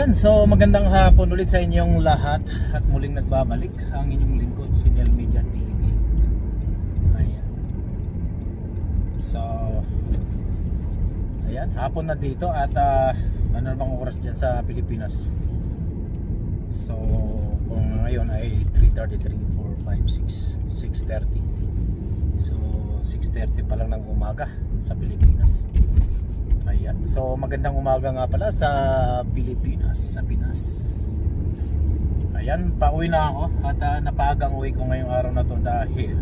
Ayan, so magandang hapon ulit sa inyong lahat at muling nagbabalik ang inyong lingkod, Sinel Media TV. Ayan. So, ayan, hapon na dito at ano namang oras dyan sa Pilipinas. So, kung ngayon ay 3:33, 4, 5, 6, 6:30. So, 6:30 pa lang ng umaga sa Pilipinas. Ayan. So magandang umaga nga pala sa Pilipinas, sa Pinas. Ayan, pauwi na ako at napaagang uwi ko ngayong araw na to dahil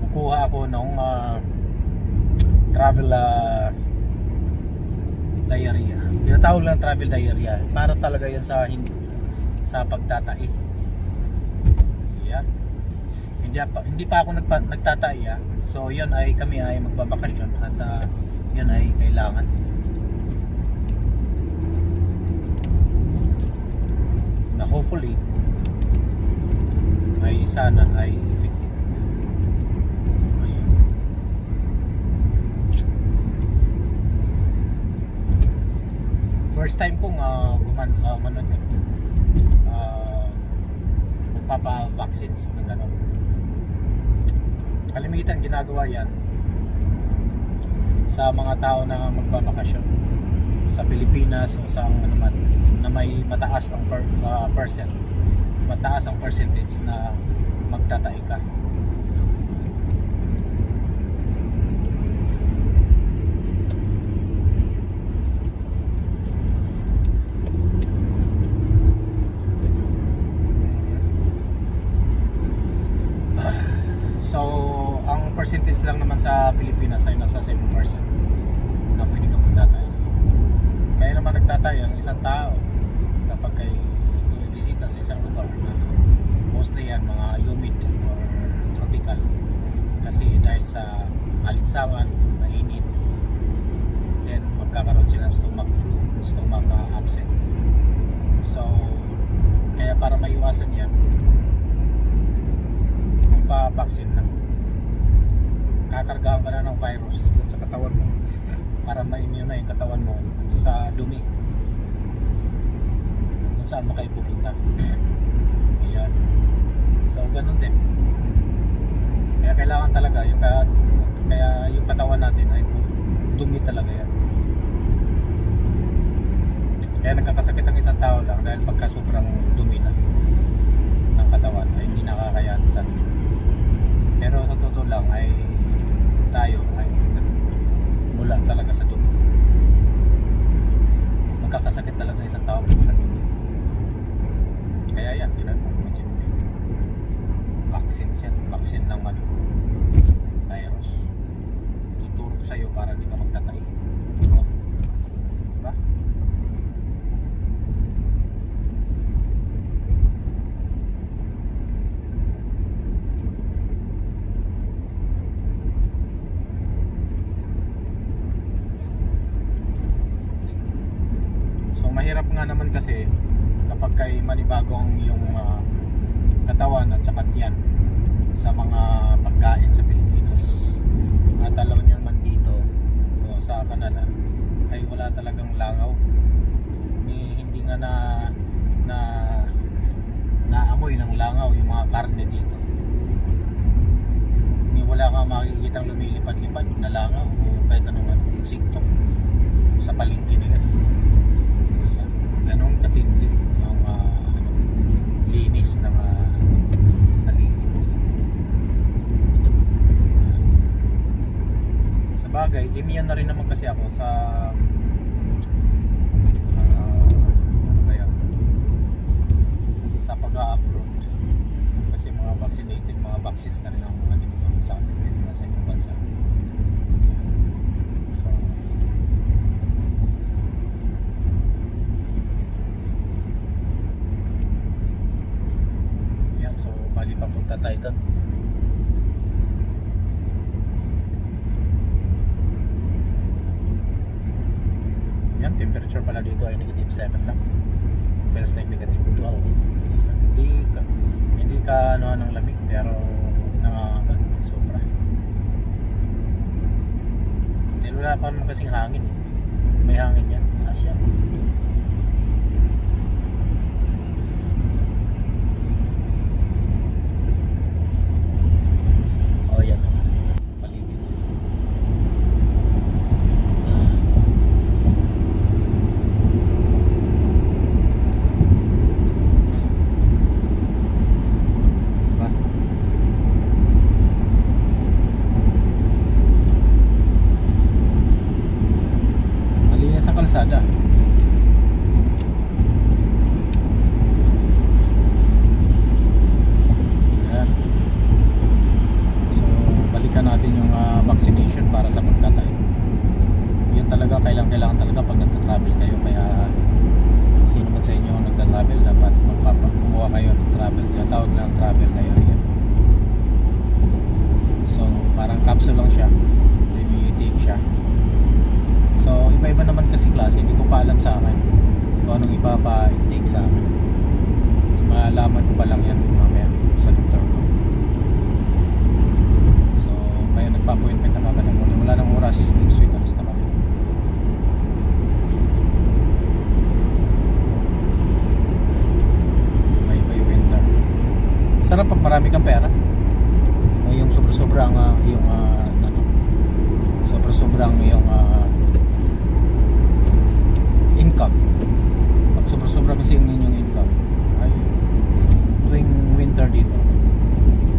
kukuha ako ng travel diarrhea. Tinatawag lang travel diarrhea. Para talaga yan sa pagtatai. Ayan. Hindi pa ako nagtataya. So yun ay kami ay magbabakasyon at yun ay kailangan. Na hopefully ay sana ay effective. Ayun. First time pong magpapa-vaccines ng gano'n. Kalimitan ginagawa yan sa mga tao na magbabakasyon sa Pilipinas o sa naman na may mataas ang mataas ang percentage na magtatay ka. Percentage lang naman sa Pilipinas ay nasa 7% na pwede kang magtatay. Kaya naman nagtatay ang isang tao kapag kay bumibisita sa isang lugar na mostly yan mga humid or tropical, kasi dahil sa alinsangan, mainit, then magkakaroon sila ng stomach flu, stomach upset. So kaya para maiwasan yan, magpa-vaccine na. Kakargahan ka na ng virus doon sa katawan mo para ma-immune na yung katawan mo sa dumi kung saan mo kayo pupunta. Ayan. So ganun din, kaya kailangan talaga kaya yung katawan natin ay dumi talaga yan. Kaya nagkakasakit ang isang tao lang dahil pagka sobrang dumi na ng katawan ay hindi nakakayanin sa atin. Pero sa totoo lang ay tayo ay mula talaga sa dumi. Magkakasakit talaga isang tao sa dumi. Kaya yan, tinan mo, imagine mo, vaccine yan, vaccine ng virus, tuturok sa'yo para hindi ka magtatay. Diba? Mahirap nga naman kasi kapag kay manibago ang iyong katawan at saka tiyan sa mga pagkain sa Pilipinas. At alam nyo naman dito o sa Canada ay wala talagang langaw. Hindi nga naamoy ng langaw yung mga karne dito. Wala kang makikitang lumilipad-lipad na langaw o kahit anong insekto sa palengke nila. Ganun katindi ang linis ng paligid. Sa bagay, immune na rin naman kasi ako sa sa pag-a-abroad, kasi mga vaccinated, mga vaccines na rin ang mga tinutulong sa amin kahit nasa ibang bansa. So bali papunta tayo doon. Yan, temperature pala dito ay -7 lang. Feels like -12. Hindi ka ng lamig pero nangangagat sobra. wala pa naman kasing hangin eh. May hangin yan, taas yan. Oh yan, paligid. Diba? Malinis ang kalsada. Ayan. So, balikan natin yung vaccination para sa pagtatay. Yun talaga, kailangan talaga pag nagta-travel kayo. Kaya, sino man sa inyo ang nagta-travel, dapat gumawa kayo ng travel. Tinatawag na ang travel diarrhea. So, parang capsule lang siya. I-take siya. So, iba-iba naman kasi klase. Hindi ko pa alam sa akin kung anong iba pa i-take sa akin. So, malalaman ko pa lang yan mamaya sa doktor ko. So, kaya nagpa-appointment na kagad ako. Wala nang oras. Next week, alis na kami. Bye-bye winter. Sarap pag marami kang pera. O yung sobrang yung sobrang yung income. Pag sobra kasi yung inyong income ay tuwing winter dito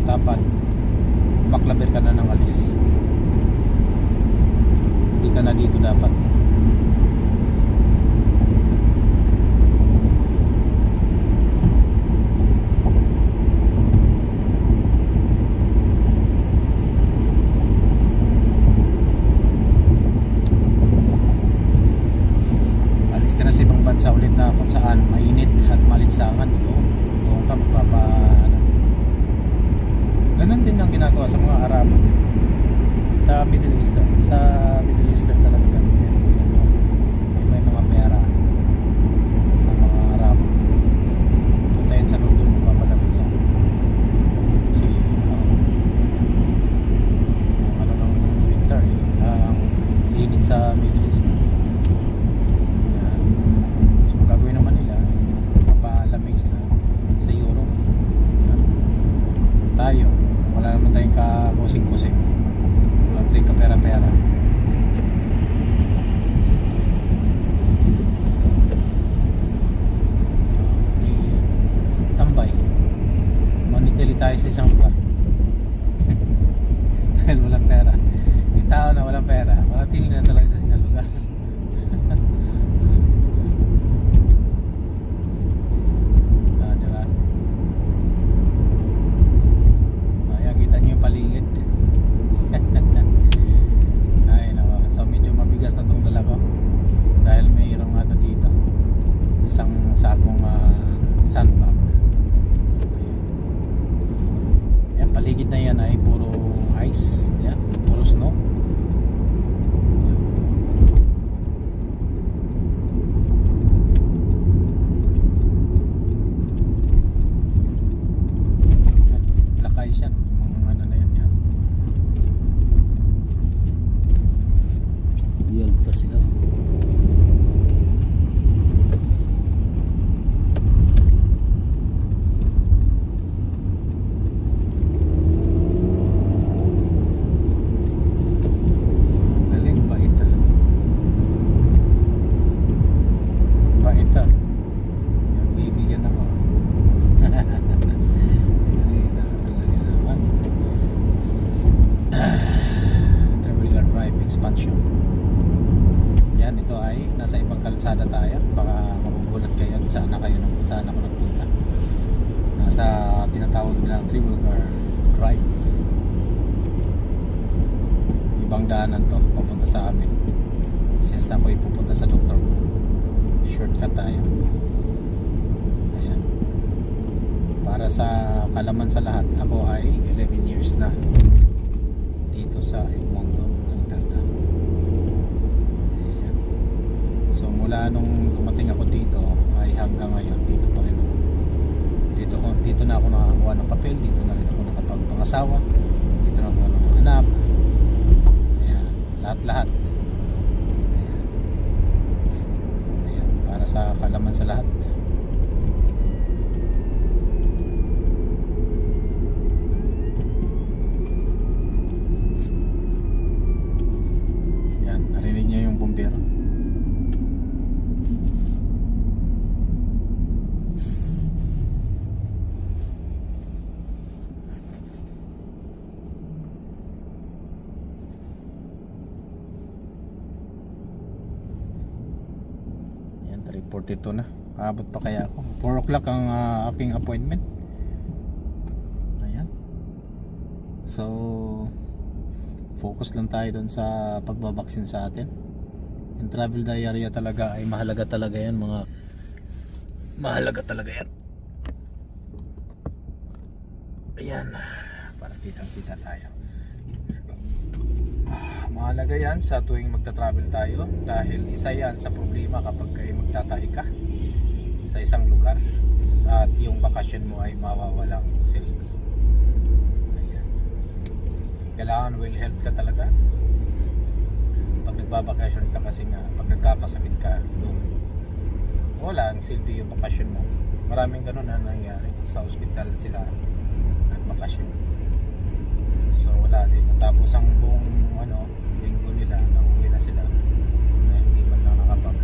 dapat maklaber ka na ng alis. Hindi ka na dito dapat. Sa ibang bansa ulit na kung saan mainit at malinsangan, doon ka ganun din ang ginagawa sa mga Arabo din. Sa Middle Eastern talaga ganun din ginagawa. May mga pera ng mga Arabo, tuntayin sa London, mapapalamig lang kasi ang ng winter ang init sa Middle East. Gagawin naman nila, mapalamig sila sa Europe. Yan. Tayo, wala naman tayong kakusing-kusing, wala naman tayong kapera-pera. Di tambay, manitili tayo sa isang lugar. Dahil walang pera. Yung tao na walang pera, manatili na talaga sa isang lugar. Paligid. Ay nawa. So medyo mabigas na tong dala ko dahil mayroong dito isang sakong sandbag. Yan, paligid na yan ay puro ice. Yan, puro snow. Yan, lakay siya. Yalpa sila. Galing, bait bait bibigyan ako. Ay na talaga naman. Travel Drive expansion. Yan, ito ay nasa ibang kalsada tayo. Baka magugulat kayo saan ako nagpunta. Nasa tinatawag nilang Triwilgar Drive. Ibang daanan to papunta sa amin. Since na ako ipupunta sa doktor ko, shortcut tayo. Ayan. Para sa kalaman sa lahat, ako ay 11 years na dito sa Edmonton, Alberta. Ayan. So mula nung dumating ako dito ay hanggang ngayon dito pa rin ako. Dito na ako nakakuha ng papel, dito na rin ako nakapagpangasawa, dito na ako ng anak. Ayan, lahat-lahat sa kalaman sa lahat. Yan, narinig niyo yung bumbero. Yan, 3:42 na. Aabot pa kaya ako? 4 o'clock ang aking appointment. Ayan. So, focus lang tayo doon sa pagbabaksin sa atin. Yung travel diarrhea talaga ay mahalaga talaga yan, mga mahalaga talaga yan. Ayan, para kitang-kita tayo. Mahalaga yan sa tuwing magta-travel tayo dahil isa yan sa problema kapag kayo magtatahi ka sa isang lugar at yung bakasyon mo ay mawawalang silbi. Ayan. Kailangan well health ka talaga pag nagbabakasyon ka, kasi nga pag nagkakasakit ka doon, wala ang silbi yung bakasyon mo. Maraming ganun na nangyari sa ospital, sila nagbakasyon, so wala din. Tapos ang buong linggo nila nauwi na sila na hindi man lang nakapag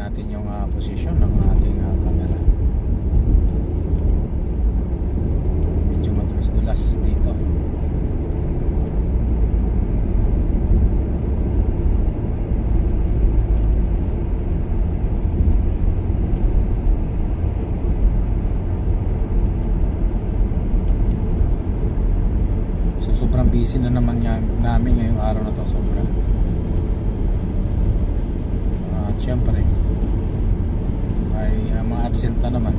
natin yung position ng ating camera. Medyo madulas-dulas dito. So sobrang busy na naman namin ngayong araw na to, sobra. At syempre ay mga absent na naman.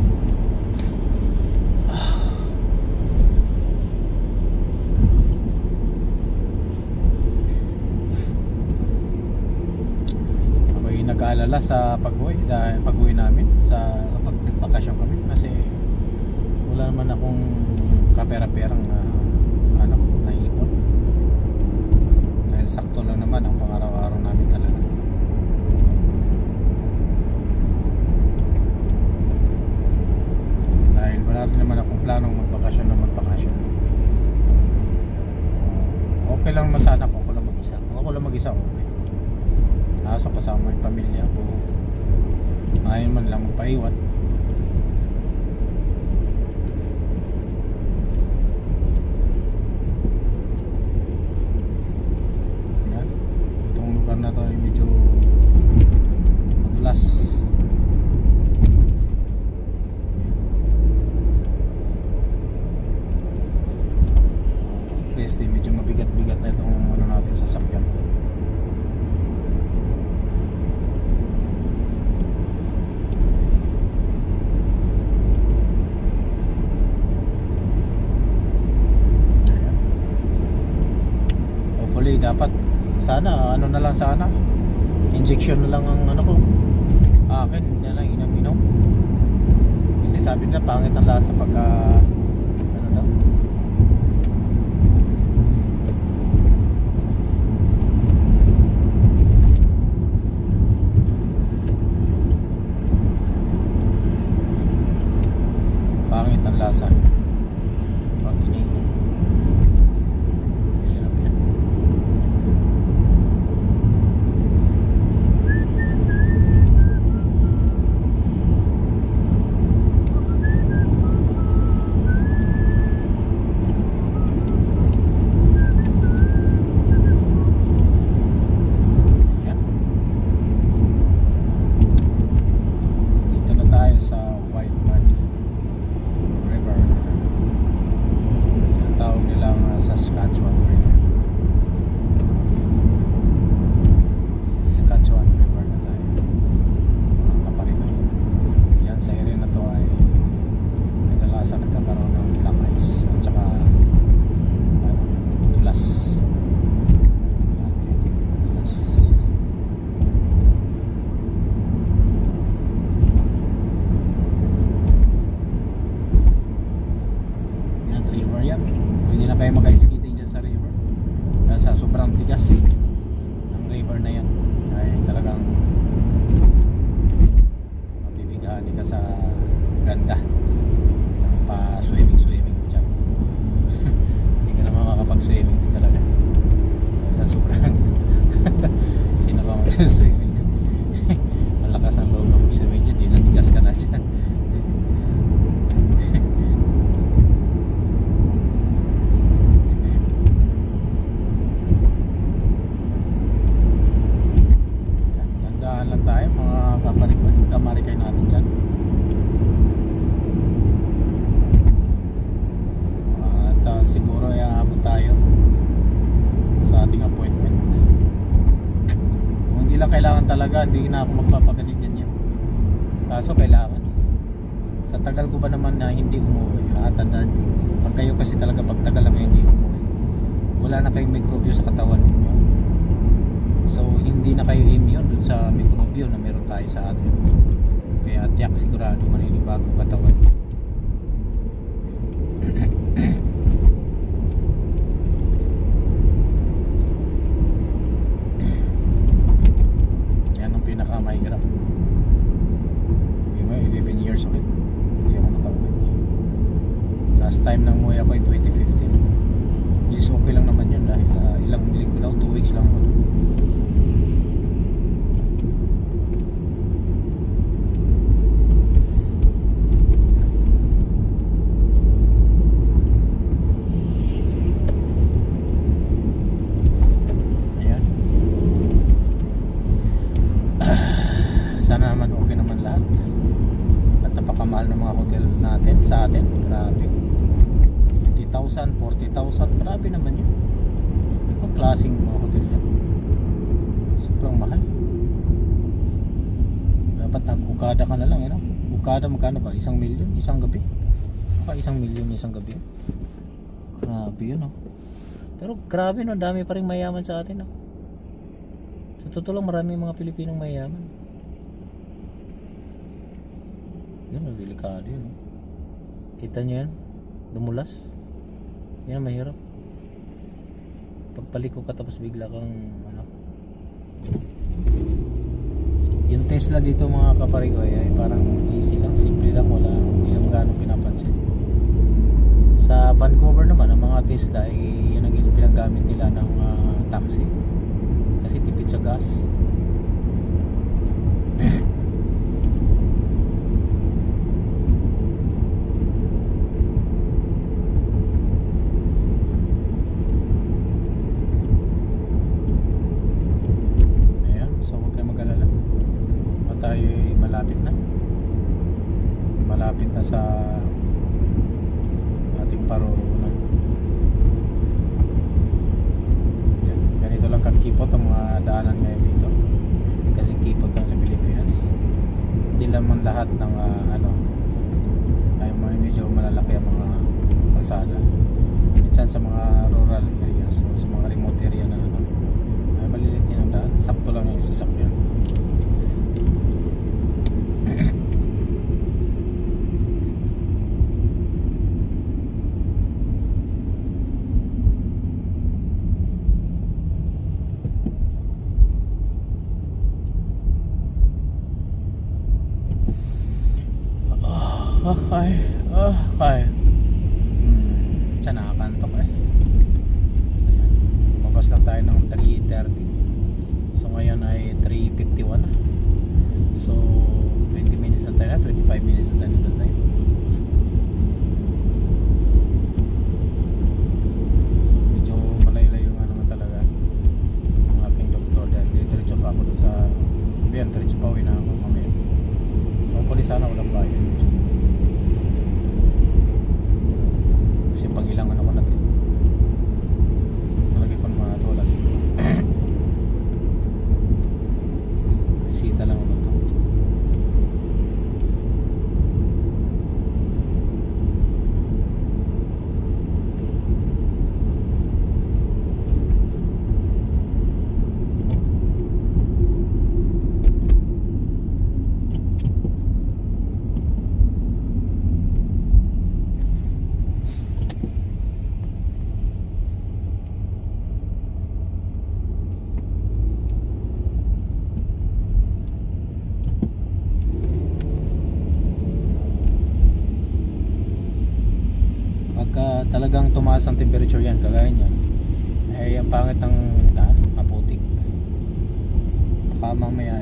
Ako'y nag-aalala sa pag-uwi namin sa pag nagbakasyon kami, kasi wala naman akong kapera-perang naipon, dahil sakto lang naman ang pang-araw-araw namin talaga. Dahil wala rin naman akong planong magbakasyon. Okay lang naman sana kung ako lang mag-isa. Kung ako lang mag-isa, okay. Kaso kasama yung pamilya ko, ayaw man lang magpaiwan. Yan, itong lugar na to ay medyo madulas. Medyo mabigat-bigat na itong natin sa sasakyan. Ayan. Hopefully dapat sana na lang, sana injection na lang ang ko akin, yan lang inom-inom, kasi sabi nila pangit ang lasa pagka daw. Pangit ang lasa pag iniinom. Hirap yan. Ayan. Dito na tayo sa White Mud River. lang tayo mga kamarikay natin dyan. At siguro ay aabot tayo sa ating appointment. Kung hindi lang kailangan talaga, hindi na ako magpapaganit yan. Kaso kailangan. Sa tagal ko ba naman na hindi umuwi, tandaan nyo, pag kayo kasi talaga pag tagal lang hindi umuwi, wala na kayong mikrobyo sa katawan ninyo. So hindi na kayo immune dun sa mikrobyo na meron tayo sa atin. Kaya tiyak sigurado maninibago katawan. Yan ang pinakamahirap. 11 years ulit hindi ako nakauwi. Last time nang umuwi ako ay 2015, which is okay lang naman yun dahil ilang linggo lang, 2 weeks lang ako doon. Ayan. Sana naman okay naman lahat. At napakamahal ng mga hotel natin sa atin. Grabe, 20,000, 40,000. Grabe naman yun. Itong klaseng mga hotel yan, sobrang mahal. Dapat nag-ukada ka na lang, you know? Ukada magkano ba? 1 million isang gabi? Baka 1 million isang gabi. Grabe yun, oh. Pero grabe, no, dami pa rin mayaman sa atin, oh. Sa totoo lang, marami mga Pilipinong mayaman. Yun, delikado yun. Kita nyo yan? Dumulas. Yan ang mahirap. Pagpaliko ka tapos bigla kang yung Tesla dito mga kaparigoy ay parang easy lang, simple lang, wala, hindi lang gano'ng pinapansin. Sa Vancouver naman, ang mga Tesla ay yan ang pinagamit nila ng taxi kasi tipid sa gas. Malapit na sa ating paroroonan. Yan. Ganito lang kakipot ang mga daanan ngayon dito kasi kipot lang sa Pilipinas. Hindi naman lahat ng ay mga medyo malalaki ang mga kalsada. Minsan sa mga rural areas o sa mga remote area na ay malilit din ang daan, sakto lang yung sasakyan. Ay. Siya nakakantok eh. Ayan. Mabas lang tayo ng 3:30. So ngayon ay 3:51 na. So 20 minutes na tayo na, 25 minutes na tayo na tayo. Medyo malayo-layo nga naman talaga ang aking doktor dahil diretso pa ako doon sa diretso pa uwi na ako mamaya. Hopefully sana walang bayan. Kasi pag ilang ko natin nalagay ko naman ito, wala siguro. Resita lang naman ito. Talagang tumaas ang temperature yan, kagaya niyan, ay ang pangit ng daan, maputik. Baka mamaya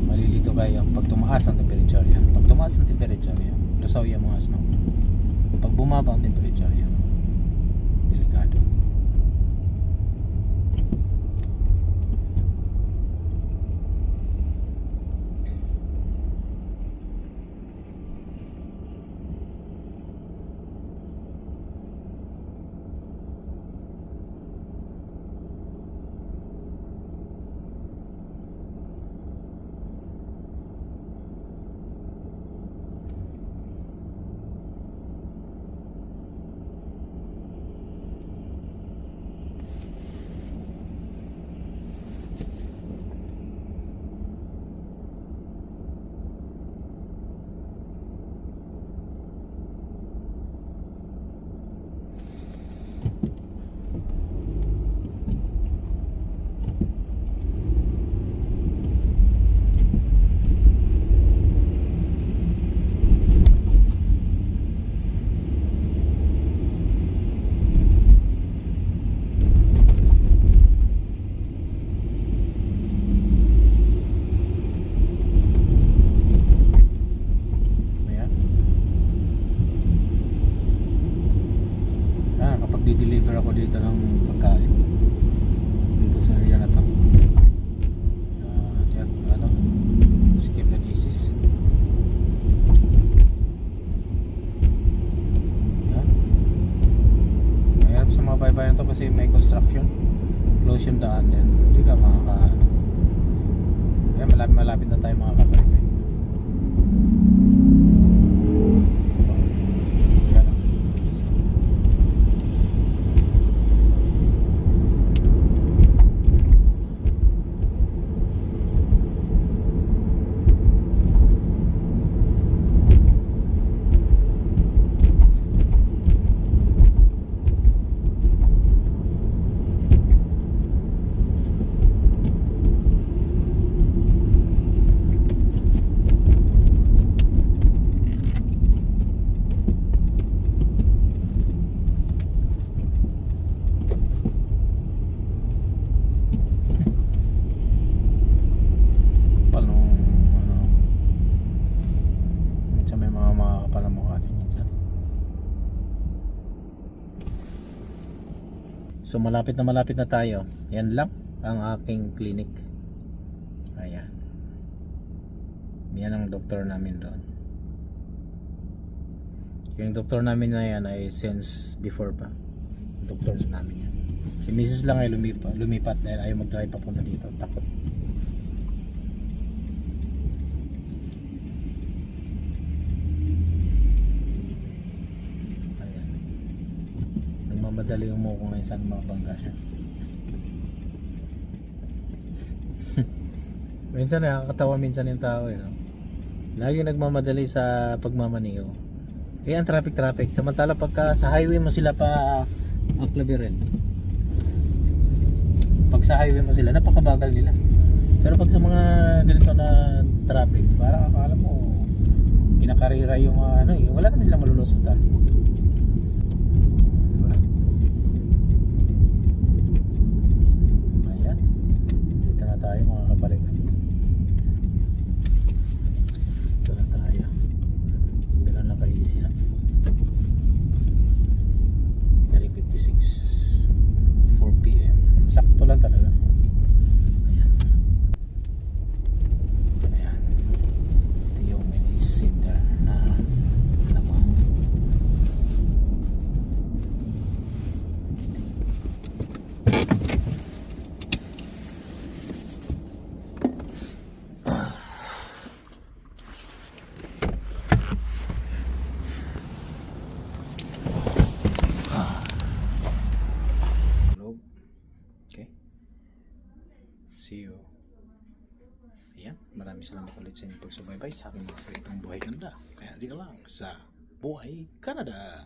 malilito kayo pag tumaas ang temperature yan. Pag tumaas ang temperature yan, lusaw yan mga snow. Pag bumaba ang temperature yan, delikado. So malapit na tayo. Yan lang ang aking clinic. Ayan. Yan ang doktor namin doon. Yung doktor namin na yan ay since before pa. Doktor namin yan. Si Mrs. lang ay lumipat dahil ayaw mag-drive papunta dito. Takot. Ayan. Nagmamadali yung muko ngayon saan mabangga siya. Minsan nakakatawa minsan yung tao eh, no? Lagi nagmamadali sa pagmamaniho. Eh ang traffic. Samantala pagka sa highway mo sila pa aklabirin. Pag sa highway mo sila, napakabagal nila. Pero pag sa mga ganito na traffic, parang akala mo kinakarira yung ano eh. Wala naman silang malulusutan. Diba? Ayan. Dito na tayo mga kabalikan. Dito na tayo. Ganun na ka-easy ha. 3:56 4 PM. Sakto lang talaga. Ayan. Ayan. Ito yung Melis Center na alam mo. Loob. Okay. See you. Ayan. Maraming salamat ulit sa inyong pagsubaybay sa aking mga salitang Buhay Ganda. Kaya dito lang sa Buhay Canada.